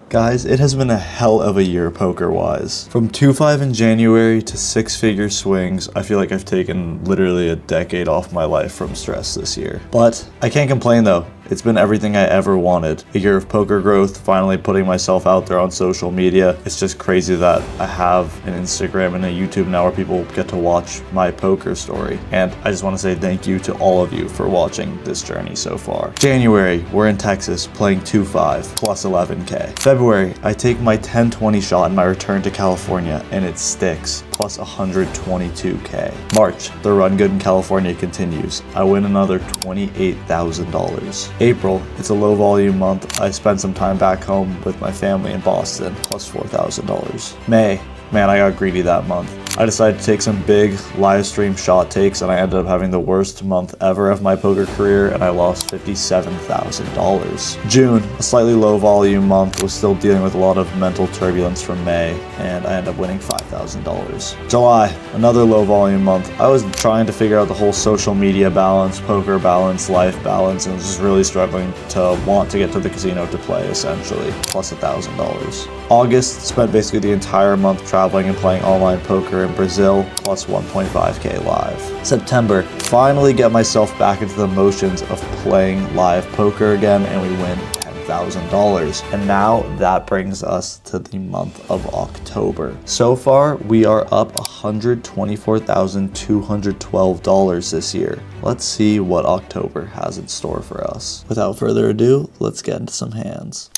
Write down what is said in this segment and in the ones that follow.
Guys, it has been a hell of a year poker-wise. From 2-5 in January to 6-figure swings, I feel like I've taken literally a decade off my life from stress this year. But I can't complain though. It's been everything I ever wanted. A year of poker growth, finally putting myself out there on social media. It's just crazy that I have an Instagram and a YouTube now where people get to watch my poker story. And I just want to say thank you to all of you for watching this journey so far. January, we're in Texas playing 2-5 plus 11K. February, I take my 10-20 shot in my return to California and it sticks, plus 122K. March, the run good in California continues. I win another $28,000. April, it's a low volume month. I spent some time back home with my family in Boston, plus $4,000. May, man, I got greedy that month. I decided to take some big live stream shot takes and I ended up having the worst month ever of my poker career and I lost $57,000. June, a slightly low volume month, was still dealing with a lot of mental turbulence from May and I ended up winning $5,000. July, another low volume month. I was trying to figure out the whole social media balance, poker balance, life balance, and was just really struggling to want to get to the casino to play essentially, plus $1,000. August, spent basically the entire month traveling and playing online poker in Brazil, plus 1.5K live. September, finally get myself back into the motions of playing live poker again and we win $10,000. And now that brings us to the month of October. So far, we are up $124,212 this year. Let's see what October has in store for us. Without further ado, let's get into some hands.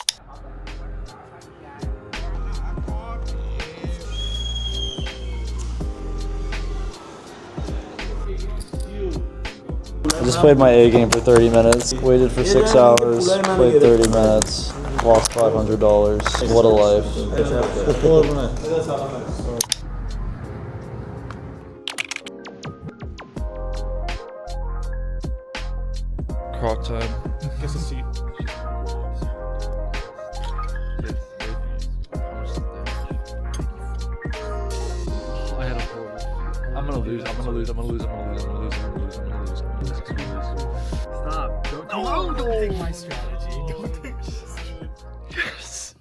I just played my A game for 30 minutes, waited for 6 hours, played 30 minutes, lost $500. What a life. Croc time. Guess a seat. I had a horrible. I'm gonna lose. Stop. Don't take my strategy. Don't take my strategy. Yes.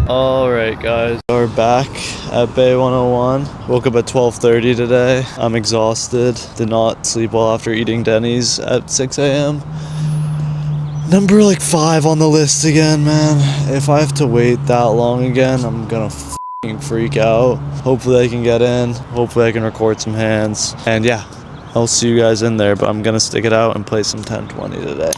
Alright guys, we're back at Bay 101. Woke up at 12:30 today. I'm exhausted. Did not sleep well after eating Denny's at 6 a.m. Number like 5 on the list again, man. If I have to wait that long again, I'm gonna f***ing freak out. Hopefully I can get in. Hopefully I can record some hands. And yeah, I'll see you guys in there, but I'm gonna stick it out and play some 10-20 today.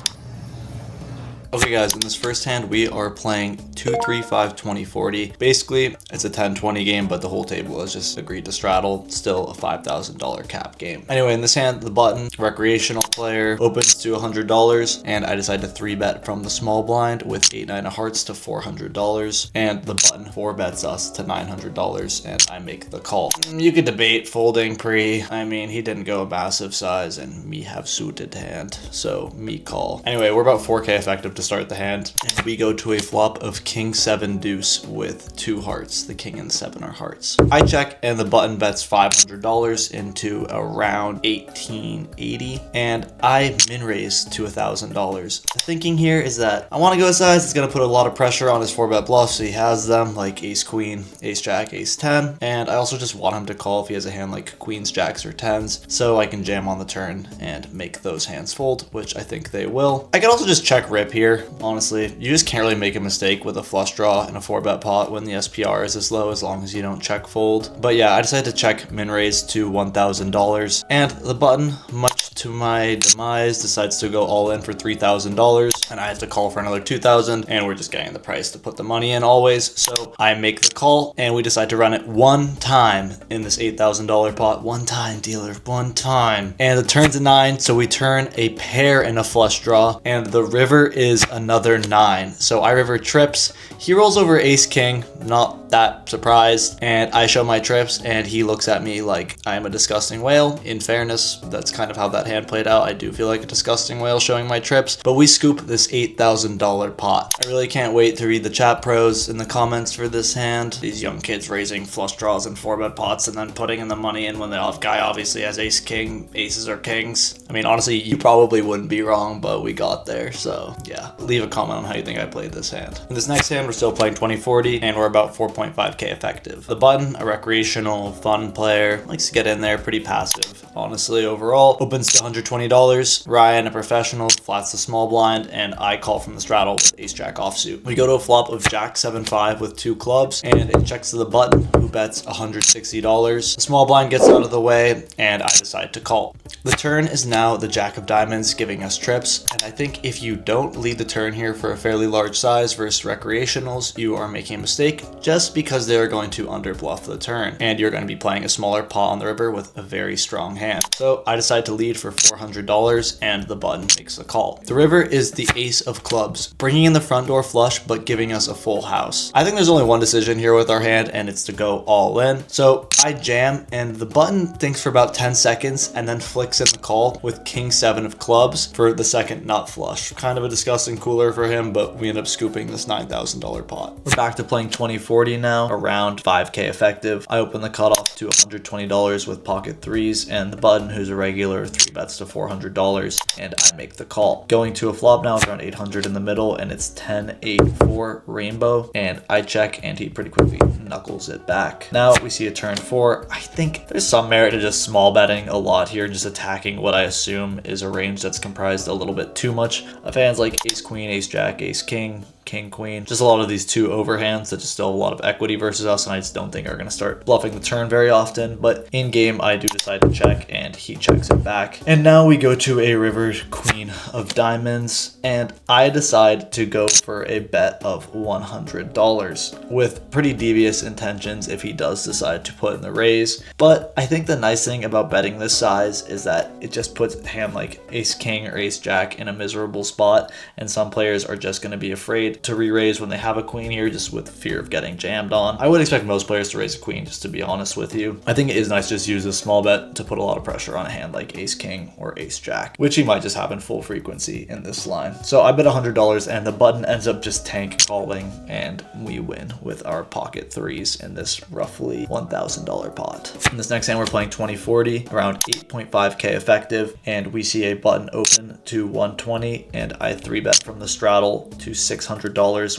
Okay guys, in this first hand we are playing 2-3-5-20-40. Basically, it's a 10-20 game, but the whole table has just agreed to straddle. Still a $5,000 cap game. Anyway, in this hand, the button, recreational player, opens to $100, and I decide to 3-bet from the small blind with 8-9 of hearts to $400, and the button 4-bets us to $900, and I make the call. You could debate folding pre. I mean, he didn't go massive size, and me have suited hand, so me call. Anyway, we're about 4K effective to start the hand, and we go to a flop of king 7 deuce with 2 hearts. The king and 7 are hearts. I check and the button bets $500 into around 1880, and I min raise to $1,000. The thinking here is that I want to go size. It's gonna put a lot of pressure on his 4-bet bluffs. So he has them like ace queen, ace jack, ace 10, and I also just want him to call if he has a hand like queens, jacks, or 10s, so I can jam on the turn and make those hands fold, which I think they will. I could also just check rip here. Honestly, you just can't really make a mistake with a flush draw in a 4-bet pot when the SPR is this low, as long as you don't check fold. But yeah, I decided to check min raise to $1,000, and the button, much to my demise, decides to go all in for $3,000, and I have to call for another $2,000, and we're just getting the price to put the money in always. So I make the call, and we decide to run it one time in this $8,000 pot. One time, dealer, one time. And the turn's a 9, so we turn a pair in a flush draw, and the river is is another 9. So I river trips. He rolls over ace king, not that surprised, and I show my trips and he looks at me like I am a disgusting whale. In fairness, that's kind of how that hand played out. I do feel like a disgusting whale showing my trips, but we scoop this $8,000 pot. I really can't wait to read the chat pros in the comments for this hand. These young kids raising flush draws and 4-bet pots and then putting in the money in when the off guy obviously has ace king, aces or kings. I mean, honestly, you probably wouldn't be wrong, but we got there. So yeah, leave a comment on how you think I played this hand. In this next hand, we're still playing 20-40 and we're about 4.5k effective. The button, a recreational fun player, likes to get in there, pretty passive. Honestly, overall, opens to $120. Ryan, a professional, flats the small blind, and I call from the straddle with ace jack offsuit. We go to a flop of jack 7-5 with 2 clubs, and it checks to the button, who bets $160. The small blind gets out of the way, and I decide to call. The turn is now the jack of diamonds, giving us trips, and I think if you don't lead the turn here for a fairly large size versus recreationals, you are making a mistake just because they are going to underbluff the turn, and you're going to be playing a smaller pot on the river with a very strong hand. So I decide to lead for $400, and the button makes the call. The river is the ace of clubs, bringing in the front door flush, but giving us a full house. I think there's only one decision here with our hand, and it's to go all in. So I jam, and the button thinks for about 10 seconds, and then flicks in the call with king 7 of clubs for the second nut flush. Kind of a disgusting cooler for him, but we end up scooping this $9,000 pot. We're back to playing 20-40 now, around 5k effective. I open the cutoff to $120 with pocket threes, and the button, who's a regular, 3 bets to $400, and I make the call. Going to a flop now, it's around 800 in the middle, and it's 10-8-4 rainbow, and I check, and he pretty quickly knuckles it back. Now we see a turn 4. I think there's some merit to just small betting a lot here, just attacking what I assume is a range that's comprised a little bit too much of hands like ace queen, ace jack, ace king, king queen, just a lot of these 2 overhands that just still have a lot of equity versus us, and I just don't think are going to start bluffing the turn very often. But in game, I do decide to check, and he checks it back. And now we go to a river queen of diamonds, and I decide to go for a bet of $100 with pretty devious intentions if he does decide to put in the raise. But I think the nice thing about betting this size is that it just puts a hand like ace king or ace jack in a miserable spot, and some players are just going to be afraid to re-raise when they have a queen here, just with fear of getting jammed on. I would expect most players to raise a queen, just to be honest with you. I think it is nice to just use a small bet to put a lot of pressure on a hand like ace king or ace jack, which he might just have in full frequency in this line. So I bet $100, and the button ends up just tank calling, and we win with our pocket threes in this roughly $1,000 pot. In this next hand, we're playing 20-40, around 8.5k effective, and we see a button open to 120, and I 3-bet from the straddle to $600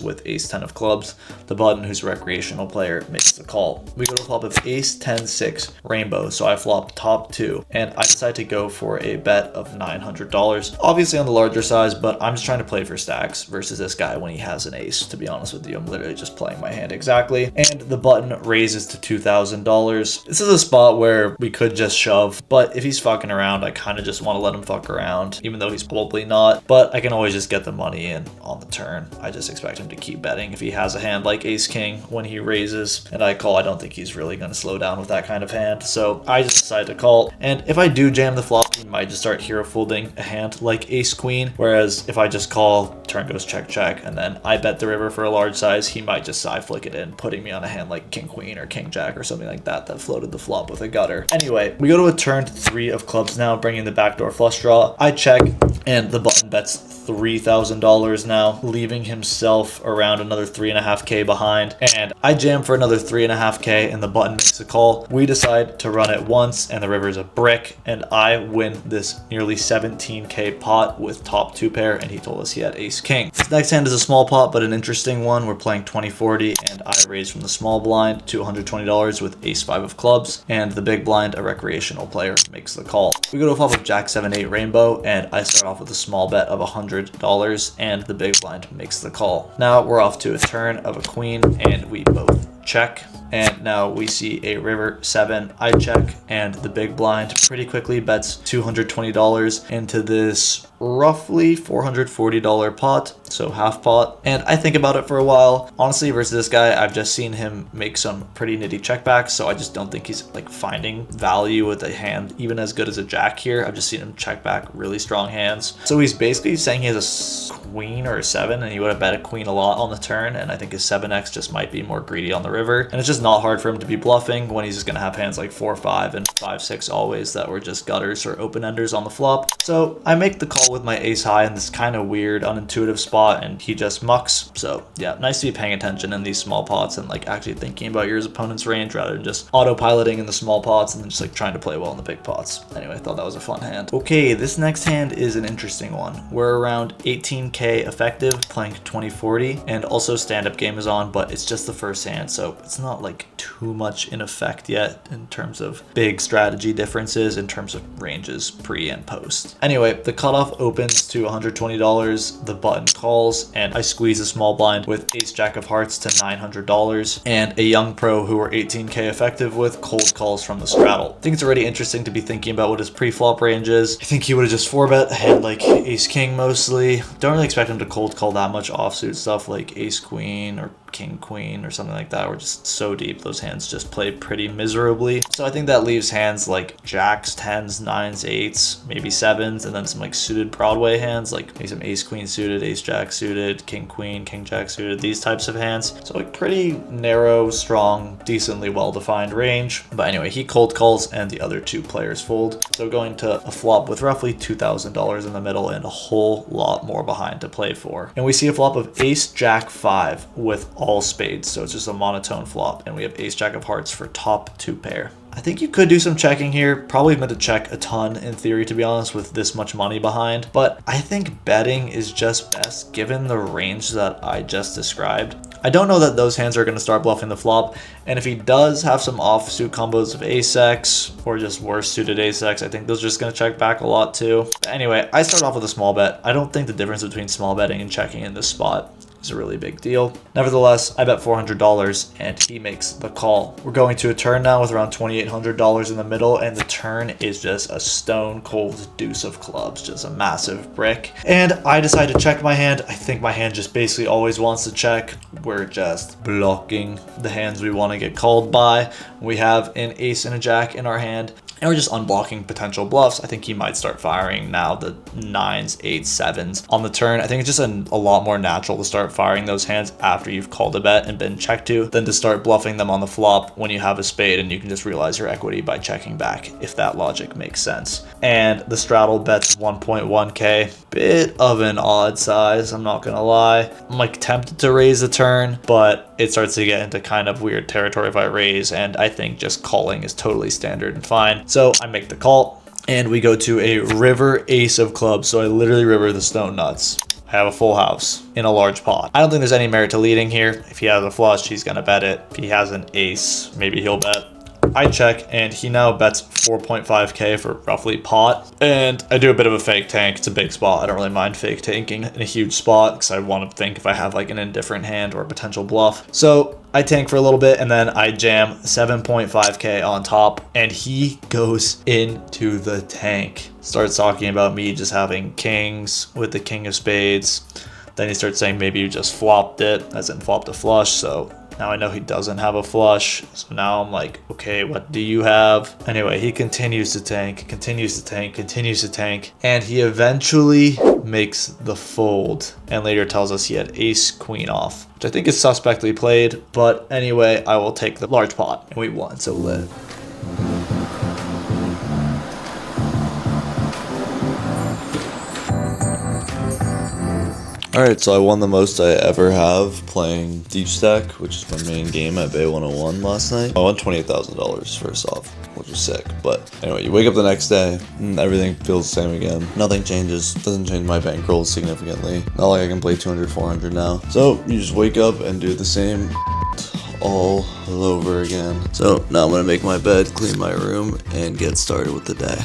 with ace 10 of clubs. The button, who's a recreational player, makes the call. We go to a flop of ace 10-6 rainbow, so I flop top 2, and I decide to go for a bet of $900, obviously on the larger size, but I'm just trying to play for stacks versus this guy when he has an ace. To be honest with you, I'm literally just playing my hand exactly, and the button raises to $2,000. This is a spot where we could just shove, but if he's fucking around, I kind of just want to let him fuck around, even though he's probably not, but I can always just get the money in on the turn. I just expect him to keep betting if he has a hand like ace king when he raises, and I call. I don't think he's really going to slow down with that kind of hand, so I just decide to call. And if I do jam the flop, he might just start hero folding a hand like ace queen, whereas if I just call, turn goes check check, and then I bet the river for a large size, he might just side flick it in, putting me on a hand like king queen or king jack or something like that floated the flop with a gutter. Anyway, we go to a turn 3 of clubs now, bringing the backdoor flush draw. I check, and the button bets $3,000 now, leaving himself around another 3.5k behind, and I jam for another 3.5k, and the button makes a call. We decide to run it once, and the river's a brick, and I win this nearly 17k pot with top 2 pair, and he told us he had ace king. This next hand is a small pot, but an interesting one. We're playing 20-40, and I raise from the small blind to $120 with ace 5 of clubs, and the big blind, a recreational player, makes the call. We go to a flop of jack 7-8 rainbow, and I start off with a small bet of $100, and the big blind makes the call. Now we're off to a turn of a queen, and we both check. And now we see a river 7, I check, and the big blind pretty quickly bets $220 into this roughly $440 pot, so half pot. And I think about it for a while. Honestly, versus this guy, I've just seen him make some pretty nitty checkbacks, so I just don't think he's like finding value with a hand even as good as a jack here. I've just seen him check back really strong hands. So he's basically saying he has a queen or a 7, and he would have bet a queen a lot on the turn, and I think his 7x just might be more greedy on the river. And it's just not hard for him to be bluffing when he's just gonna have hands like 4-5 and 5-6 always that were just gutters or open-enders on the flop. So I make the call with my ace high in this kind of weird, unintuitive spot, and he just mucks. So yeah, nice to be paying attention in these small pots and like actually thinking about your opponent's range rather than just autopiloting in the small pots and then just like trying to play well in the big pots. Anyway, I thought that was a fun hand. Okay, this next hand is an interesting one. We're around 18k effective, playing 2040, and also stand-up game is on, but it's just the first hand, so it's not like too much in effect yet in terms of big strategy differences in terms of ranges pre and post. Anyway, the cutoff opens to $120, the button calls, and I squeeze a small blind with ace jack of hearts to $900, and a young pro who are 18k effective with cold calls from the straddle. I think it's already interesting to be thinking about what his pre-flop range is. I think he would have just 4-bet a hand like ace king mostly. Don't really expect him to cold call that much offsuit stuff like ace queen or king queen or something like that. We're just so deep, those hands just play pretty miserably. So I think that leaves hands like jacks, 10s, 9s, 8s, maybe 7s, and then some like suited Broadway hands like maybe some ace queen suited, ace jack suited, king queen, king jack suited, these types of hands. So like pretty narrow, strong, decently well-defined range. But anyway, he cold calls and the other two players fold. So going to a flop with roughly $2,000 in the middle and a whole lot more behind to play for. And we see a flop of ace jack 5 with all spades, so it's just a monotone flop, and we have ace jack of hearts for top 2 pair. I think you could do some checking here, probably meant to check a ton in theory to be honest with this much money behind, but I think betting is just best given the range that I just described. I don't know that those hands are going to start bluffing the flop, and if he does have some offsuit combos of ace-x or just worse suited ace-x, I think those are just going to check back a lot too. But anyway, I start off with a small bet. I don't think the difference between small betting and checking in this spot is a really big deal. Nevertheless, I bet $400 and he makes the call. We're going to a turn now with around $2,800 in the middle, and the turn is just a stone cold deuce of clubs, just a massive brick. And I decide to check my hand. I think my hand just basically always wants to check. We're just blocking the hands we want to get called by. We have an ace and a jack in our hand, and we're just unblocking potential bluffs. I think he might start firing now the 9s, 8s, 7s on the turn. I think it's just a lot more natural to start firing those hands after you've called a bet and been checked to than to start bluffing them on the flop when you have a spade and you can just realize your equity by checking back, if that logic makes sense. And the straddle bets 1.1k. Bit of an odd size, I'm not gonna lie. I'm like tempted to raise the turn, but it starts to get into kind of weird territory if I raise, and I think just calling is totally standard and fine. So I make the call, and we go to a river ace of clubs. So I literally river the stone nuts. I have a full house in a large pot. I don't think there's any merit to leading here. If he has a flush, he's gonna bet it. If he has an ace, maybe he'll bet. I check, and he now bets 4.5k for roughly pot, and I do a bit of a fake tank. It's a big spot. I don't really mind fake tanking in a huge spot because I want to think if I have like an indifferent hand or a potential bluff. So I tank for a little bit, and then I jam 7.5k on top, and he goes into the tank. Starts talking about me just having kings with the king of spades. Then he starts saying maybe you just flopped it, as in flopped a flush. So now I know he doesn't have a flush. So now I'm like, okay, what do you have? Anyway, he continues to tank, continues to tank, continues to tank, and he eventually makes the fold, and later tells us he had ace queen off, which I think is suspectly played. But anyway, I will take the large pot, and we won, so lit. Alright, so I won the most I ever have playing Deep Stack, which is my main game at Bay 101 last night. I won $28,000 first off, which was sick. But anyway, you wake up the next day and everything feels the same again. Nothing changes. Doesn't change my bankroll significantly. Not like I can play 200, 400 now. So you just wake up and do the same all over again. So now I'm gonna make my bed, clean my room, and get started with the day.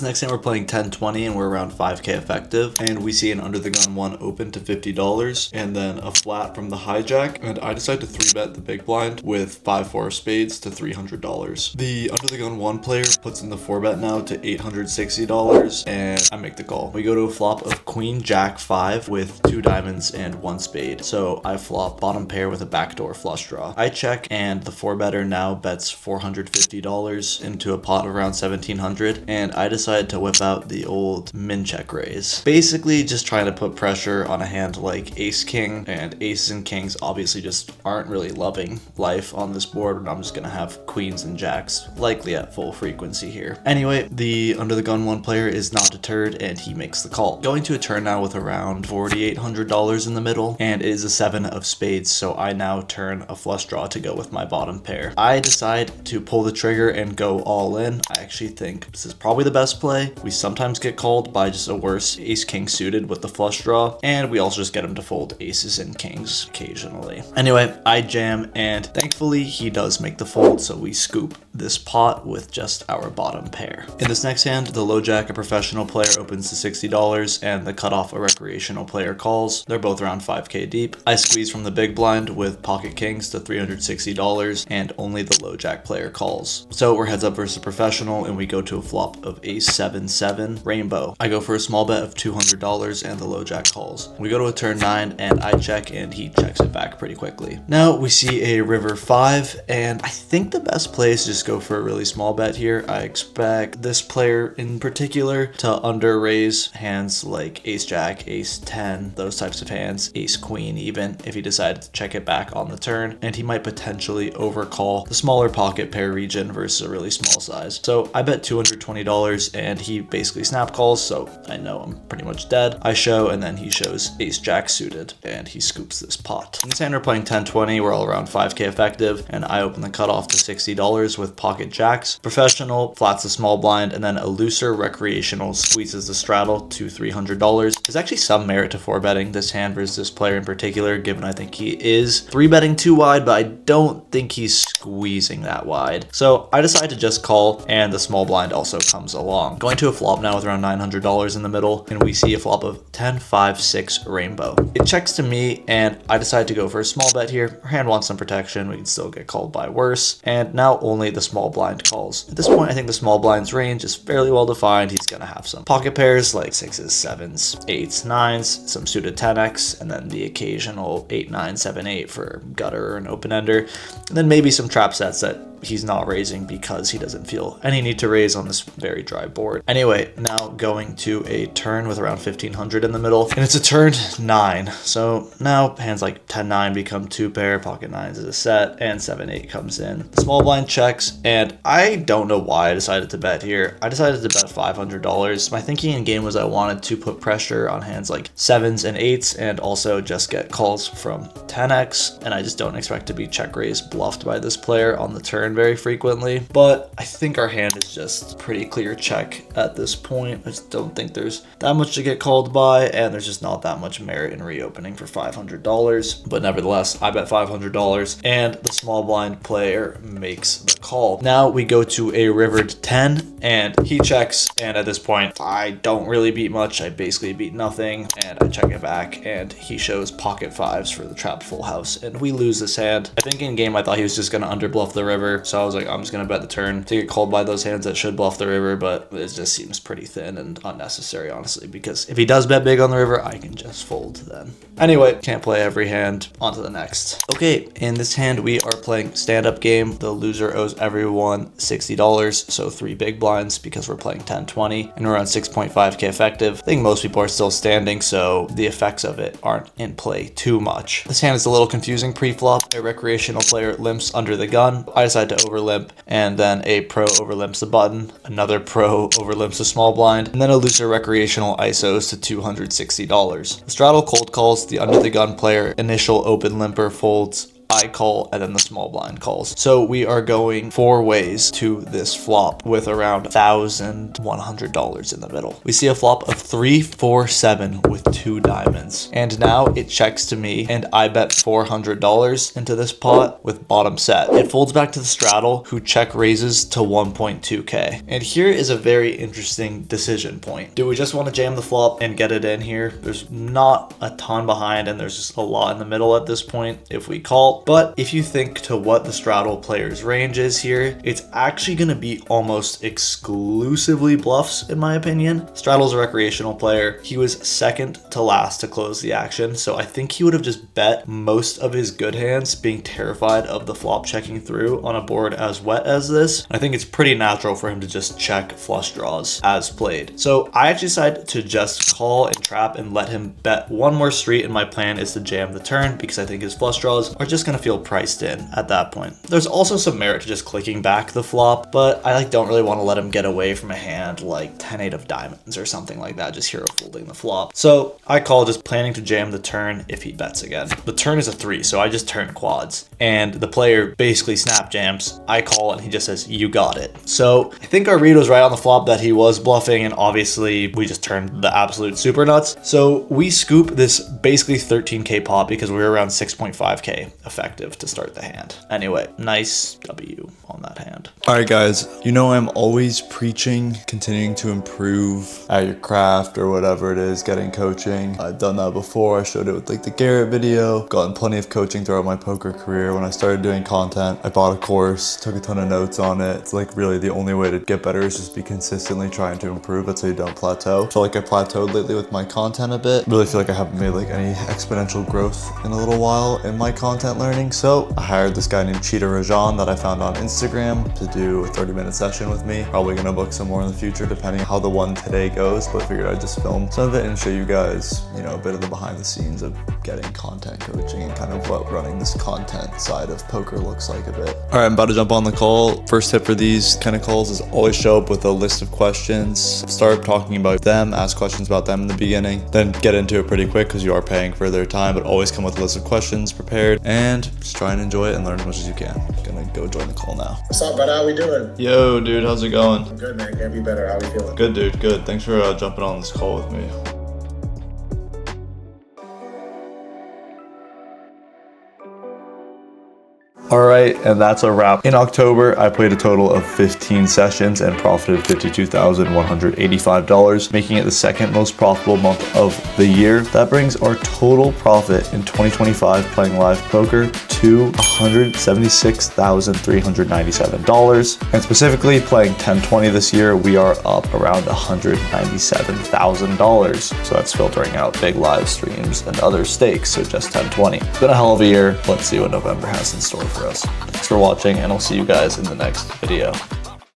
This next hand we're playing 10-20 and we're around 5k effective, and we see an under the gun one open to $50 and then a flat from the hijack, and I decide to 3-bet the big blind with 5-4 of spades to $300. The under the gun one player puts in the 4-bet now to $860 and I make the call. We go to a flop of queen jack 5 with 2 diamonds and 1 spade. So I flop bottom pair with a backdoor flush draw. I check and the 4-better now bets $450 into a pot of around $1,700, and I decide to whip out the old min check raise. Basically just trying to put pressure on a hand like ace king, and aces and kings obviously just aren't really loving life on this board, and I'm just gonna have queens and jacks likely at full frequency here. Anyway, the under the gun one player is not deterred and he makes the call. Going to a turn now with around $4,800 in the middle, and it is a 7 of spades, so I now turn a flush draw to go with my bottom pair. I decide to pull the trigger and go all in. I actually think this is probably the best play. We sometimes get called by just a worse ace king suited with the flush draw, and we also just get him to fold aces and kings occasionally. Anyway, I jam, and thankfully he does make the fold, so we scoop this pot with just our bottom pair. In this next hand, the low jack, a professional player, opens to $60 and the cutoff, a recreational player, calls. They're both around 5k deep. I squeeze from the big blind with pocket kings to $360 and only the low jack player calls. So we're heads up versus professional, and we go to a flop of ace 7-7 rainbow. I go for a small bet of $200 and the low jack calls. We go to a turn 9 and I check and he checks it back pretty quickly. Now we see a river 5, and I think the best play is just go for a really small bet here. I expect this player in particular to under raise hands like ace jack, ace 10, those types of hands, ace queen even, if he decided to check it back on the turn, and he might potentially overcall the smaller pocket pair region versus a really small size. So I bet $220 and he basically snap calls, so I know I'm pretty much dead. I show, and then he shows ace jack suited and he scoops this pot. In this hand we're playing 10-20, we're all around 5k effective, and I open the cutoff to $60 with pocket jacks. Professional flats a small blind, and then a looser recreational squeezes the straddle to $300. There's actually some merit to 4-betting this hand versus this player in particular, given I think he is 3-betting too wide, but I don't think he's squeezing that wide. So I decide to just call, and the small blind also comes along. Going to a flop now with around $900 in the middle, and we see a flop of 10-5-6 rainbow. It checks to me, and I decide to go for a small bet here. Our hand wants some protection, we can still get called by worse, and now only the small blind calls. At this point, I think the small blind's range is fairly well defined. He's gonna have some pocket pairs like 6s, 7s, 8s, 9s, some suited 10x, and then the occasional 8, 9, 7, 8 for gutter or an open ender, and then maybe some trap sets that he's not raising because he doesn't feel any need to raise on this very dry board. Anyway, now going to a turn with around 1500 in the middle, and it's a turn 9. So now hands like 10-9 become 2 pair, pocket 9s is a set, and 7-8 comes in. The small blind checks, and I don't know why I decided to bet here. I decided to bet $500. My thinking in game was I wanted to put pressure on hands like 7s and 8s, and also just get calls from 10x, and I just don't expect to be check raise bluffed by this player on the turn very frequently. But I think our hand is just pretty clear check at this point. I just don't think there's that much to get called by, and there's just not that much merit in reopening for $500. But nevertheless, I bet $500, and the small blind player makes the call. Now we go to a rivered 10, and he checks, and at this point I don't really beat much. I basically beat nothing, and I check it back, and he shows pocket 5s for the trap full house, and we lose this hand. I think in game I thought he was just gonna underbluff the river, so I was like, I'm just gonna bet the turn to get called by those hands that should bluff the river, but it just seems pretty thin and unnecessary, honestly, because if he does bet big on the river, I can just fold then. Anyway, can't play every hand. On to the next. Okay, in this hand we are playing stand-up game. The loser owes everyone $60, so 3 big blinds because we're playing 10-20, and we're on 6.5k effective. I think most people are still standing, so the effects of it aren't in play too much. This hand is a little confusing pre-flop. A recreational player limps under the gun. I decide to overlimp, and then a pro overlimps the button, another pro overlimps the small blind, and then a looser recreational ISOs to $260. The straddle cold calls, the under the gun player initial open limper folds I call, and then the small blind calls. So we are going 4 ways to this flop with around $1,100 in the middle. We see a flop of 3, 4, 7 with 2 diamonds. And now it checks to me, and I bet $400 into this pot with bottom set. It folds back to the straddle, who check raises to 1.2k. And here is a very interesting decision point. Do we just want to jam the flop and get it in here? There's not a ton behind, and there's just a lot in the middle at this point if we call. But if you think to what the straddle player's range is here, it's actually going to be almost exclusively bluffs, in my opinion. Straddle's a recreational player. He was second to last to close the action, so I think he would have just bet most of his good hands, being terrified of the flop checking through on a board as wet as this. I think it's pretty natural for him to just check flush draws as played. So I actually decided to just call and trap and let him bet one more street, and my plan is to jam the turn because I think his flush draws are just going to feel priced in at that point. There's also some merit to just clicking back the flop, but I don't really want to let him get away from a hand like 10-8 of diamonds or something like that, just hero folding the flop. So I call, just planning to jam the turn if he bets again. The turn is a 3, so I just turn quads, and the player basically snap jams. I call and he just says, "You got it." So I think our read was right on the flop that he was bluffing, and obviously we just turned the absolute super nuts. So we scoop this basically 13k pot because we were around 6.5k effective to start the hand. Anyway, nice W on that hand. All right, guys, you know I'm always preaching continuing to improve at your craft or whatever it is, getting coaching. I've done that before. I showed it with like the Garrett video, gotten plenty of coaching throughout my poker career. When I started doing content, I bought a course, took a ton of notes on it. It's like really the only way to get better is just be consistently trying to improve. That's how you don't plateau. I feel like I plateaued lately with my content a bit. Really feel like I haven't made like any exponential growth in a little while in my content learning. So I hired this guy named Cheetah Rajan that I found on Instagram to do a 30-minute session with me. Probably gonna book some more in the future depending on how the one today goes, but I figured I'd just film some of it and show you guys, you know, a bit of the behind the scenes of getting content coaching and kind of what running this content side of poker looks like a bit. All right, I'm about to jump on the call. First tip for these kind of calls is always show up with a list of questions. Start talking about them, ask questions about them in the beginning, then get into it pretty quick because you are paying for their time, but always come with a list of questions prepared and just try and enjoy it and learn as much as you can. I'm gonna go join the call now. What's up, brother? How we doing? Yo, dude, how's it going? I'm good, man. Can't be better. How we feeling? Good, dude, good. Thanks for jumping on this call with me. All right, and that's a wrap. In October, I played a total of 15 sessions and profited $52,185, making it the second most profitable month of the year. That brings our total profit in 2025 playing live poker to $176,397. And specifically playing 1020 this year, we are up around $197,000. So that's filtering out big live streams and other stakes, so just 1020. It's been a hell of a year. Let's see what November has in store for us. Thanks for watching, and I'll see you guys in the next video.